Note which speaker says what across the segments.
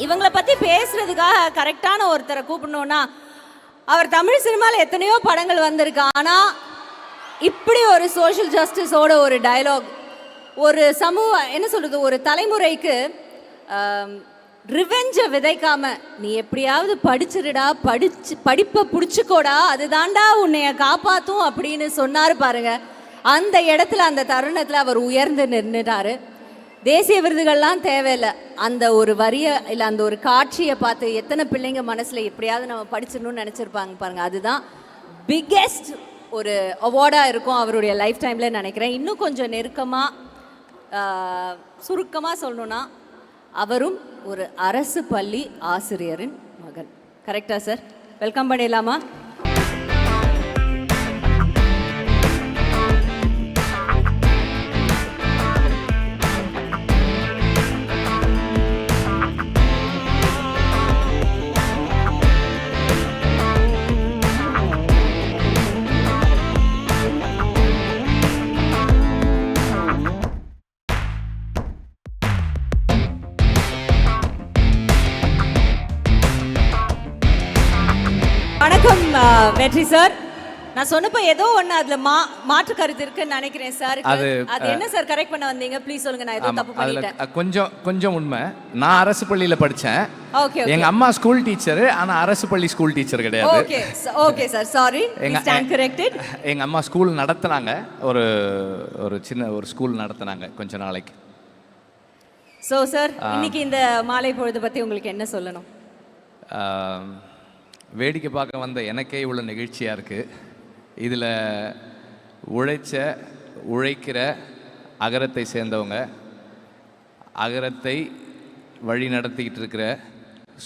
Speaker 1: இவங்களை பற்றி பேசுறதுக்காக கரெக்டான ஒருத்தரை கூப்பிடணும்னா, அவர் தமிழ் சினிமாவில் எத்தனையோ படங்கள் வந்திருக்கு. ஆனால் இப்படி ஒரு சோஷியல் ஜஸ்டிஸோட ஒரு டயலாக், ஒரு சமூக என்ன சொல்கிறது, ஒரு தலைமுறைக்கு ரிவெஞ்சை விதைக்காம, நீ எப்படியாவது படிச்சிருடா, படிப்பை பிடிச்சிக்கோடா, அது தாண்டா உன்னைய காப்பாற்றும் அப்படின்னு சொன்னார் பாருங்க. அந்த இடத்துல அந்த தருணத்தில் அவர் உயர்ந்து நின்றுட்டாரு. தேசிய விருதுகள்லாம் தேவையில்லை, அந்த ஒரு வரியை இல்லை அந்த ஒரு காட்சியை பார்த்து எத்தனை பிள்ளைங்க மனசில் எப்படியாவது நம்ம படிச்சிடணும்னு நினச்சிருப்பாங்க பாருங்கள். அதுதான் பிக்கெஸ்ட் ஒரு அவார்டாக இருக்கும் அவருடைய லைஃப் டைமில் நினைக்கிறேன். இன்னும் கொஞ்சம் நெருக்கமாக சுருக்கமாக சொல்லணுன்னா, அவரும் ஒரு அரசு பள்ளி ஆசிரியரின் மகன். கரெக்டா சார்? வெல்கம் பண்ணிடலாமா? வணக்கம் வெற்றி சார். நான் சொன்னப்ப ஏதோ ஒன்று அதில் மாற்று கருத்து இருக்குன்னு நினைக்கிறேன் சார். அது என்ன சார் கரெக்ட் பண்ண வந்தீங்க? ப்ளீஸ் சொல்லுங்க. நான் ஏதோ தப்பு பண்ணிட்டேன்.
Speaker 2: கொஞ்சம் உண்மை. நான் அரசு பள்ளியில் படித்தேன். ஓகே. எங்க அம்மா ஸ்கூல் டீச்சர், ஆனால் அரசு பள்ளி ஸ்கூல் டீச்சர் கிடையாது.
Speaker 1: Okay okay sir, sorry. Stand corrected.
Speaker 2: எங்க அம்மா ஸ்கூல் நடத்துனாங்க, ஒரு சின்ன ஒரு ஸ்கூல் நடத்துனாங்க கொஞ்ச நாளைக்கு.
Speaker 1: ஸோ சார், இன்னைக்கு இந்த மாலை பொழுது பற்றி உங்களுக்கு என்ன சொல்லணும்?
Speaker 2: வேடிக்கை பார்க்க வந்த எனக்கே இவ்வளோ நிகழ்ச்சியாக இருக்குது. இதில் உழைக்கிற அகரத்தை சேர்ந்தவங்க, அகரத்தை வழி நடத்திக்கிட்டு இருக்கிற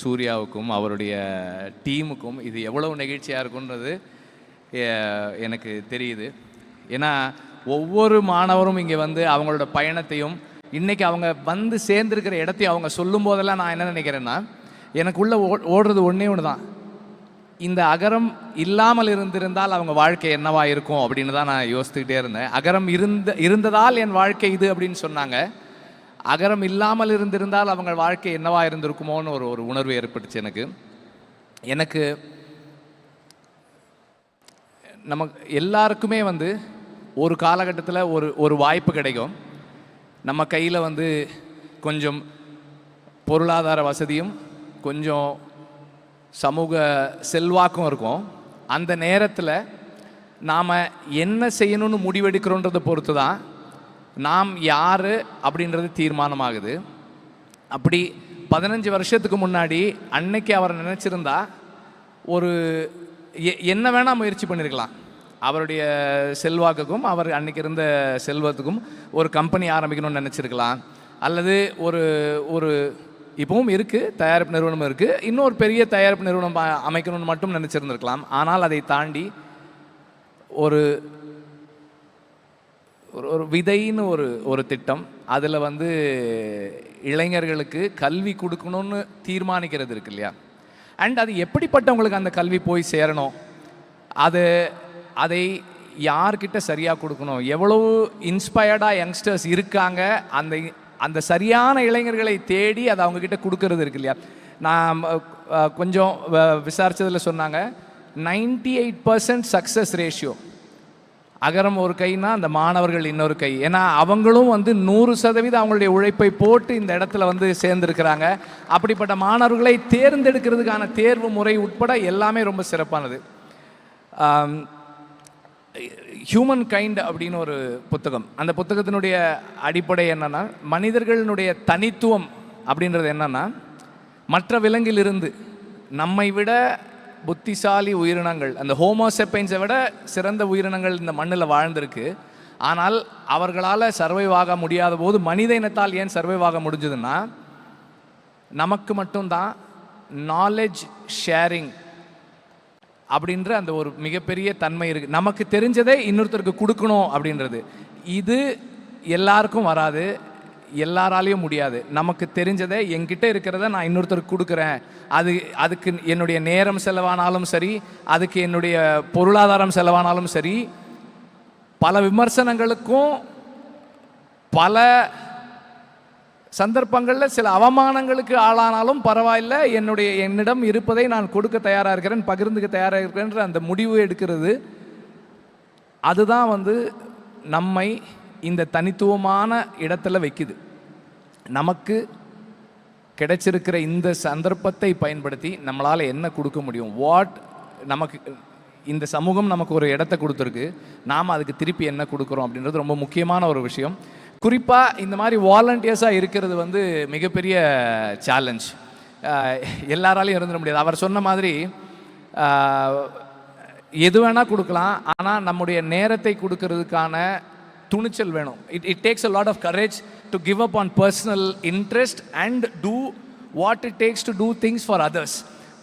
Speaker 2: சூர்யாவுக்கும் அவருடைய டீமுக்கும் இது எவ்வளவு நிகழ்ச்சியாக இருக்குன்றது எனக்கு தெரியுது. ஏன்னா ஒவ்வொரு மாணவரும் இங்கே வந்து அவங்களோட பயணத்தையும் இன்றைக்கி அவங்க வந்து சேர்ந்துருக்கிற இடத்தையும் அவங்க சொல்லும் போதெல்லாம் நான் என்ன நினைக்கிறேன்னா, எனக்குள்ளே ஓடுறது ஒன்றே ஒன்று தான், இந்த அகரம் இல்லாமல் இருந்திருந்தால் அவங்க வாழ்க்கை என்னவா இருக்கும் அப்படின்னு தான் நான் யோசித்துக்கிட்டே இருந்தேன். அகரம் இருந்ததால் என் வாழ்க்கை இது அப்படின்னு சொன்னாங்க. அகரம் இல்லாமல் இருந்திருந்தால் அவங்க வாழ்க்கை என்னவா இருந்திருக்குமோன்னு ஒரு உணர்வு ஏற்பட்டுச்சு எனக்கு. நமக்கு எல்லாருக்குமே வந்து ஒரு காலகட்டத்தில் ஒரு வாய்ப்பு கிடைக்கும். நம்ம கையில் வந்து கொஞ்சம் பொருளாதார வசதியும் கொஞ்சம் சமூக செல்வாக்கும் இருக்கும். அந்த நேரத்தில் நாம் என்ன செய்யணும்னு முடிவெடுக்கிறோன்றதை பொறுத்து தான் நாம் யார் அப்படின்றது தீர்மானமாகுது. அப்படி 15 வருஷத்துக்கு முன்னாடி அன்னைக்கு அவர் நினச்சிருந்தா என்ன வேணால் முயற்சி பண்ணியிருக்கலாம். அவருடைய செல்வாக்குக்கும் அவர் அன்னைக்கு இருந்த செல்வத்துக்கும் ஒரு கம்பெனி ஆரம்பிக்கணும்னு நினச்சிருக்கலாம். அல்லது ஒரு இப்பவும் இருக்குது, தயாரிப்பு நிறுவனம் இருக்குது, இன்னொரு பெரிய தயாரிப்பு நிறுவனம் அமைக்கணும்னு மட்டும் நினச்சிருந்துருக்கலாம். ஆனால் அதை தாண்டி ஒரு விதைன்னு ஒரு திட்டம், அதில் வந்து இளைஞர்களுக்கு கல்வி கொடுக்கணும்னு தீர்மானிக்கிறது இருக்கு இல்லையா. அண்ட் அது எப்படிப்பட்டவங்களுக்கு அந்த கல்வி போய் சேரணும், அதை யார்கிட்ட சரியாக கொடுக்கணும், எவ்வளவு இன்ஸ்பயர்டாக யங்ஸ்டர்ஸ் இருக்காங்க, அந்த சரியான இளைஞர்களை தேடி அதை அவங்கக்கிட்ட கொடுக்கறது இருக்கு இல்லையா. நான் கொஞ்சம் விசாரித்ததில் சொன்னாங்க 98% சக்ஸஸ் ரேஷியோ. அகரம் ஒரு கைனா அந்த மாணவர்கள் இன்னொரு கை. ஏன்னா அவங்களும் வந்து 100% அவங்களுடைய உழைப்பை போட்டு இந்த இடத்துல வந்து சேர்ந்துருக்கிறாங்க. அப்படிப்பட்ட மாணவர்களை தேர்ந்தெடுக்கிறதுக்கான தேர்வு முறை உட்பட எல்லாமே ரொம்ப சிறப்பானது. ஹியூமன் கைண்ட் அப்படின்னு ஒரு புத்தகம், அந்த புத்தகத்தினுடைய அடிப்படை என்னன்னா, மனிதர்களுடைய தனித்துவம் அப்படின்றது என்னன்னா, மற்ற விலங்கிலிருந்து நம்மை விட புத்திசாலி உயிரினங்கள், அந்த ஹோமோசெப்பைன்ஸை விட சிறந்த உயிரினங்கள் இந்த மண்ணில் வாழ்ந்திருக்கு. ஆனால் அவர்களால் சர்வைவ் ஆக முடியாத போது மனித இனத்தால் ஏன் சர்வைவ் ஆக முடிஞ்சதுன்னா, நமக்கு மட்டும்தான் நாலேஜ் ஷேரிங் அப்படின்ற அந்த ஒரு மிகப்பெரிய தன்மை இருக்குது. நமக்கு தெரிஞ்சதை இன்னொருத்தருக்கு கொடுக்கணும் அப்படின்றது, இது எல்லாருக்கும் வராது, எல்லாராலையும் முடியாது. நமக்கு தெரிஞ்சதை என்கிட்ட இருக்கிறத நான் இன்னொருத்தருக்கு கொடுக்குறேன், அதுக்கு என்னுடைய நேரம் செலவானாலும் சரி, அதுக்கு என்னுடைய பொருளாதாரம் செலவானாலும் சரி, பல விமர்சனங்களுக்கும் பல சந்தர்ப்பங்களில் சில அவமானங்களுக்கு ஆளானாலும் பரவாயில்லை, என்னிடம் இருப்பதை நான் கொடுக்க தயாராக இருக்கிறேன், பகிர்ந்துக்க தயாராக இருக்கிறேன்ற அந்த முடிவு எடுக்கிறது, அதுதான் வந்து நம்மை இந்த தனித்துவமான இடத்துல வைக்குது. நமக்கு கிடைச்சிருக்கிற இந்த சந்தர்ப்பத்தை பயன்படுத்தி நம்மளால் என்ன கொடுக்க முடியும், நமக்கு இந்த சமூகம் நமக்கு ஒரு இடத்த கொடுத்துருக்கு, நாம் அதுக்கு திருப்பி என்ன கொடுக்குறோம் அப்படின்றது ரொம்ப முக்கியமான ஒரு விஷயம். குறிப்பாக இந்த மாதிரி வாலண்டியர்ஸாக இருக்கிறது வந்து மிகப்பெரிய சேலஞ்ச். எல்லாராலையும் இருந்துட முடியாது. அவர் சொன்ன மாதிரி எது வேணால் கொடுக்கலாம், ஆனால் நம்முடைய நேரத்தை கொடுக்கறதுக்கான துணிச்சல் வேணும். It takes a lot of courage to give up on personal interest and do what it takes to do things for others.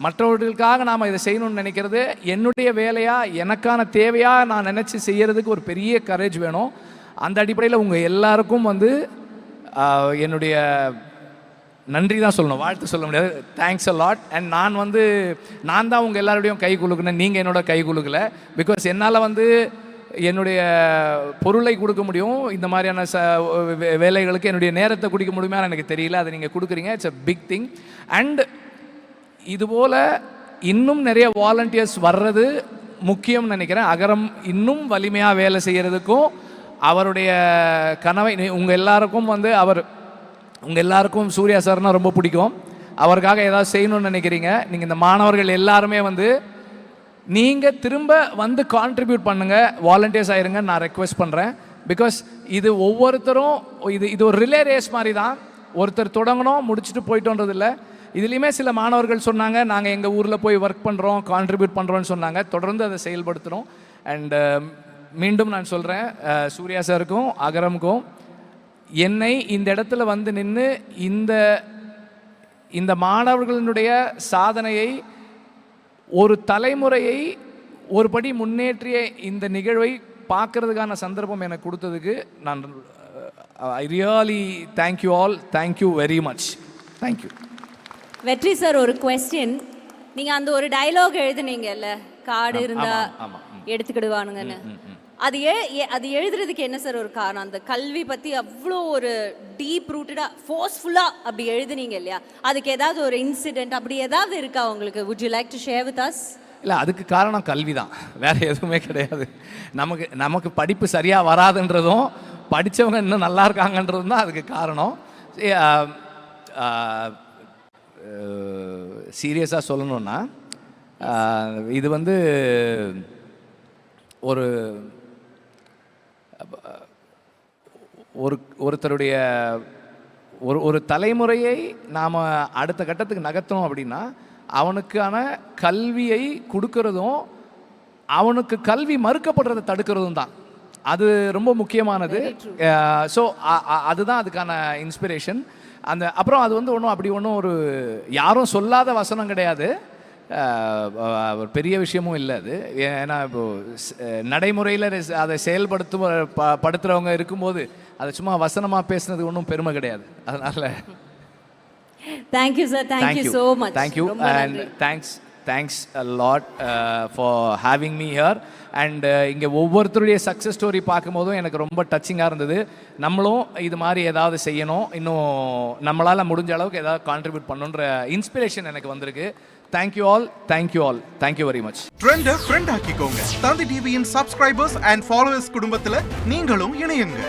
Speaker 2: மற்றவர்களுக்காக நாம் இதை செய்யணும்னு நினைக்கிறது என்னுடைய வேலையாக, எனக்கான தேவையாக நான் நினச்சி செய்கிறதுக்கு ஒரு பெரிய கரேஜ் வேணும். அந்த அடிப்படையில் உங்கள் எல்லாருக்கும் வந்து என்னுடைய நன்றி தான் சொல்லணும், வாழ்த்து சொல்ல முடியாது. Thanks a lot. அண்ட் நான் தான் உங்கள் எல்லாருடையும் கை குலுக்குனேன், நீங்கள் என்னோட கை குலுக்கல. பிகாஸ் என்னால் வந்து என்னுடைய பொருளை கொடுக்க முடியும், இந்த மாதிரியான வேலைகளுக்கு என்னுடைய நேரத்தை குடிக்க முடியுமா எனக்கு தெரியல. அதை நீங்கள் கொடுக்குறீங்க, it's a big thing. And இதுபோல் இன்னும் நிறைய வாலண்டியர்ஸ் வர்றது முக்கியம்னு நினைக்கிறேன். அகரம் இன்னும் வலிமையாக வேலை செய்கிறதுக்கும் அவருடைய கனவை உங்கள் எல்லாருக்கும் வந்து உங்கள் எல்லாருக்கும் சூர்யா சார்னால் ரொம்ப பிடிக்கும். அவருக்காக ஏதாவது செய்யணும்னு நினைக்கிறீங்க. நீங்கள் இந்த மாணவர்கள் எல்லாருமே வந்து நீங்கள் திரும்ப வந்து கான்ட்ரிபியூட் பண்ணுங்கள், வாலண்டியர்ஸ் ஆயிருங்க நான் ரெக்வெஸ்ட் பண்ணுறேன். பிகாஸ் இது ஒவ்வொருத்தரும் இது ஒரு ரிலே ரேஸ் மாதிரி தான். ஒருத்தர் தொடங்கணும் முடிச்சுட்டு போயிட்டோன்றது இல்லை. இதுலேயுமே சில மாணவர்கள் சொன்னாங்க, நாங்கள் எங்கள் ஊரில் போய் ஒர்க் பண்ணுறோம், கான்ட்ரிபியூட் பண்ணுறோன்னு சொன்னாங்க. தொடர்ந்து அதை செயல்படுத்துகிறோம். அண்ட் மீண்டும் நான் சொல்கிறேன், சூர்யா சாருக்கும் அகரமுக்கும் என்னை இந்த இடத்துல வந்து நின்று இந்த மாணவர்களுடைய சாதனையை, ஒரு தலைமுறையை ஒரு படி முன்னேற்றிய இந்த நிகழ்வை பார்க்கறதுக்கான சந்தர்ப்பம் எனக்கு கொடுத்ததுக்கு நான் I really thank you all. Thank you very much. Thank you.
Speaker 1: வெற்றி சார், ஒரு கொஸ்டின். நீங்கள் அந்த ஒரு டயலாக் எழுதுனீங்கல்ல, காடு இருந்தா எடுத்துக்கிடுவானுங்கன்னு, அது எழுதுறதுக்கு என்ன சார் ஒரு காரணம்? அந்த கல்வி பற்றி அவ்வளோ ஒரு டீப் ரூட்டடாக ஃபோர்ஸ்ஃபுல்லாக அப்படி எழுதுனீங்க இல்லையா, அதுக்கு ஏதாவது ஒரு இன்சிடென்ட் அப்படி ஏதாவது இருக்கா உங்களுக்கு? Would you like to share with us?
Speaker 2: இல்லை, அதுக்கு காரணம் கல்வி தான், வேறு எதுவுமே கிடையாது. நமக்கு படிப்பு சரியாக வராதுன்றதும் படித்தவங்க இன்னும் நல்லா இருக்காங்கன்றதும் தான் அதுக்கு காரணம். சீரியஸாக சொல்லணுன்னா, இது வந்து ஒருத்தருடைய ஒரு தலைமுறையை நாம் அடுத்த கட்டத்துக்கு நகர்த்தணும் அப்படின்னா அவனுக்கான கல்வியை கொடுக்கறதும் அவனுக்கு கல்வி மறுக்கப்படுறதை தடுக்கிறதும் தான். அது ரொம்ப முக்கியமானது. ஸோ அதுதான் அதுக்கான இன்ஸ்பிரேஷன். அப்புறம் அது வந்து ஒன்றும் ஒரு யாரும் சொல்லாத வசனம் கிடையாது, ஒரு பெரிய விஷயமும் இல்லை அது. ஏன்னா இப்போது நடைமுறையில் அதை படுத்துகிறவங்க இருக்கும்போது அதை சும்மா வசனமாக பேசுனது ஒன்றும் பெருமை கிடையாது. அதனால்
Speaker 1: thank you sir. Thank you so much.
Speaker 2: Thank you and thanks a lot for having me here. And இங்கே ஒவ்வொருத்தருடைய சக்ஸஸ் ஸ்டோரி பார்க்கும்போதும் எனக்கு ரொம்ப டச்சிங்காக இருந்தது. நம்மளும் இது மாதிரி ஏதாவது செய்யணும், இன்னும் நம்மளால் முடிஞ்ச அளவுக்கு ஏதாவது கான்ட்ரிபியூட் பண்ணுன்ற இன்ஸ்பிரேஷன் எனக்கு வந்திருக்கு. Thank you all. Thank you very much.
Speaker 3: ட்ரெண்டை ஃப்ரெண்ட் ஆக்கிக்கோங்க. தந்தி டிவியின் சப்ஸ்கிரைபர்ஸ் அண்ட் ஃபாலோவர்ஸ் குடும்பத்தில் நீங்களும் இணையுங்க.